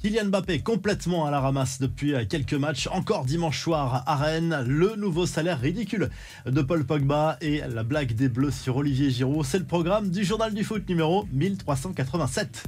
Kylian Mbappé complètement à la ramasse depuis quelques matchs. Encore dimanche soir à Rennes, le nouveau salaire ridicule de Paul Pogba et la blague des Bleus sur Olivier Giroud. C'est le programme du journal du foot numéro 1387.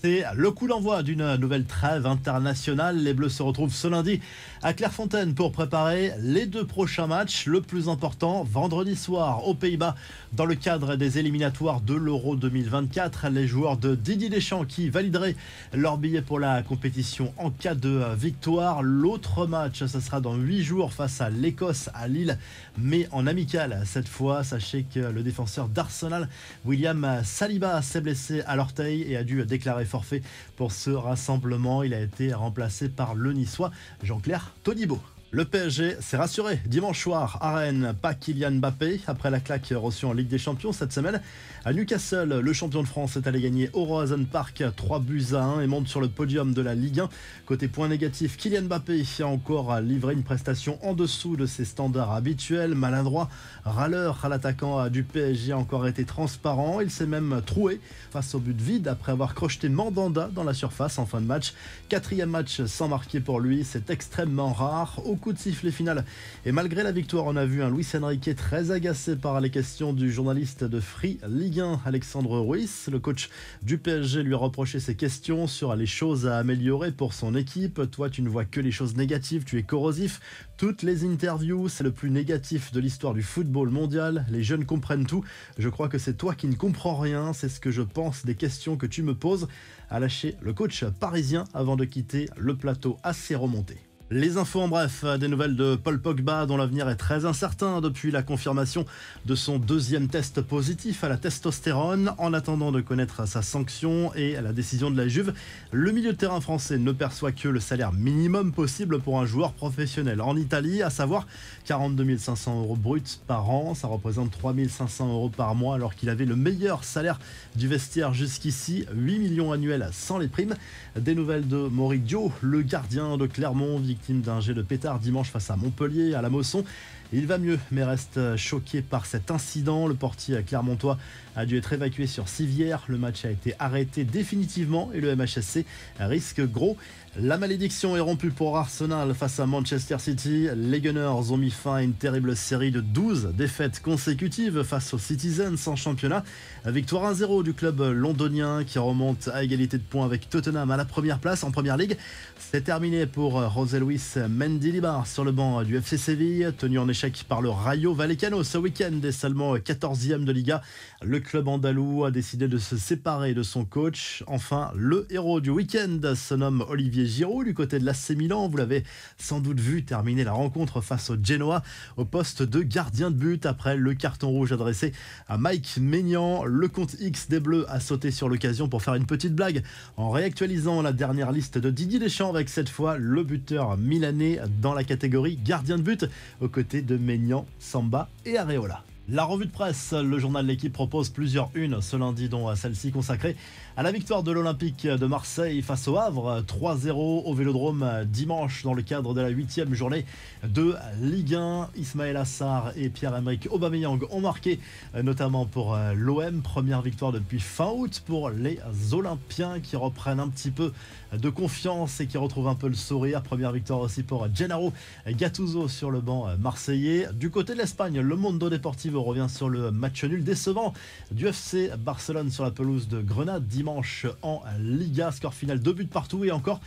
C'est le coup d'envoi d'une nouvelle trêve internationale. Les Bleus se retrouvent ce lundi à Clairefontaine pour préparer les deux prochains matchs. Le plus important, vendredi soir aux Pays-Bas, dans le cadre des éliminatoires de l'Euro 2024. Les joueurs de Didier Deschamps qui valideraient leur billet pour la compétition en cas de victoire. L'autre match, ce sera dans 8 jours face à l'Écosse à Lille, mais en amical cette fois. Sachez que le défenseur d'Arsenal, William Saliba, s'est blessé à l'orteil et a dû déclarer forfait pour ce rassemblement. Il a été remplacé par le Niçois Jean-Claire Todibo. Le PSG s'est rassuré dimanche soir à Rennes, pas Kylian Mbappé, après la claque reçue en Ligue des Champions cette semaine. À Newcastle, le champion de France est allé gagner au Roazhon Park 3-1 et monte sur le podium de la Ligue 1. Côté point négatif, Kylian Mbappé a encore livré une prestation en dessous de ses standards habituels. Maladroit, râleur à l'attaquant du PSG a encore été transparent. Il s'est même troué face au but vide après avoir crocheté Mandanda dans la surface en fin de match. 4e match sans marquer pour lui, c'est extrêmement rare. Au coup de sifflet final. Et malgré la victoire, on a vu un Luis Enrique très agacé par les questions du journaliste de Free Ligue 1, Alexandre Ruiz. Le coach du PSG lui a reproché ses questions sur les choses à améliorer pour son équipe. Toi, tu ne vois que les choses négatives, tu es corrosif. Toutes les interviews, c'est le plus négatif de l'histoire du football mondial. Les jeunes comprennent tout. Je crois que c'est toi qui ne comprends rien. C'est ce que je pense des questions que tu me poses. A lâché le coach parisien avant de quitter le plateau assez remonté. Les infos en bref, des nouvelles de Paul Pogba dont l'avenir est très incertain depuis la confirmation de son deuxième test positif à la testostérone. En attendant de connaître sa sanction et la décision de la Juve, le milieu de terrain français ne perçoit que le salaire minimum possible pour un joueur professionnel en Italie, à savoir 42 500 € bruts par an. Ça représente 3 500 € par mois alors qu'il avait le meilleur salaire du vestiaire jusqu'ici, 8 millions annuels sans les primes. Des nouvelles de Moridio, le gardien de Clermont, victime d'un jet de pétard dimanche face à Montpellier, à la Mosson. Il va mieux, mais reste choqué par cet incident. Le portier clermontois a dû être évacué sur civière. Le match a été arrêté définitivement et le MHSC risque gros. La malédiction est rompue pour Arsenal face à Manchester City. Les Gunners ont mis fin à une terrible série de 12 défaites consécutives face aux Citizens en championnat. Victoire 1-0 du club londonien qui remonte à égalité de points avec Tottenham à la première place en Première Ligue. C'est terminé pour José Luis Mendilibar sur le banc du FC Séville, tenu en échec par le Rayo Vallecano ce week-end et seulement 14e de Liga. Le club andalou a décidé de se séparer de son coach. Enfin, le héros du week-end se nomme Olivier Giroud du côté de l'AC Milan. Vous l'avez sans doute vu terminer la rencontre face au Genoa au poste de gardien de but après le carton rouge adressé à Mike Maignan. Le compte X des Bleus a sauté sur l'occasion pour faire une petite blague en réactualisant la dernière liste de Didier Deschamps avec cette fois le buteur milanais dans la catégorie gardien de but aux côtés de Maignan, Samba et Areola. La revue de presse, le journal L'Équipe propose plusieurs unes ce lundi, dont celle-ci consacrée à la victoire de l'Olympique de Marseille face au Havre, 3-0 au Vélodrome dimanche dans le cadre de la 8e journée de Ligue 1. Ismaël Assar et Pierre-Emerick Aubameyang ont marqué, notamment pour l'OM. Première victoire depuis fin août pour les Olympiens qui reprennent un petit peu de confiance et qui retrouvent un peu le sourire. Première victoire aussi pour Gennaro Gattuso sur le banc marseillais. Du côté de l'Espagne, le Mundo Deportivo revient sur le match nul décevant du FC Barcelone sur la pelouse de Grenade dimanche en Liga. Score final 2 buts partout et encore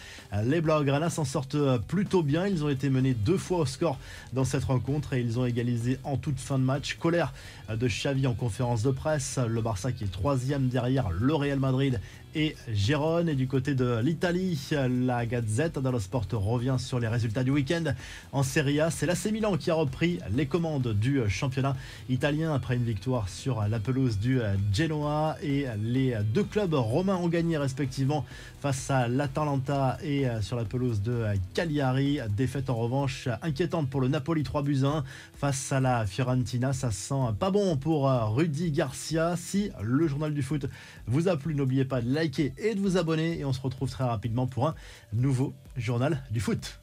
les Blaugrana s'en sortent plutôt bien. Ils ont été menés 2 fois au score dans cette rencontre et ils ont égalisé en toute fin de match. Colère de Xavi en conférence de presse. Le Barça qui est 3e derrière le Real Madrid et Gérone. Et du côté de l'Italie, la Gazette dello Sport revient sur les résultats du week-end en Serie A. C'est l'AC Milan qui a repris les commandes du championnat italien après une victoire sur la pelouse du Genoa et les deux clubs romains ont gagné respectivement face à l'Atalanta et sur la pelouse de Cagliari. Défaite en revanche inquiétante pour le Napoli 3-1 face à la Fiorentina. Ça sent pas bon pour Rudy Garcia. Si le journal du foot vous a plu, n'oubliez pas de liker et de vous abonner et on se retrouve très rapidement pour un nouveau journal du foot.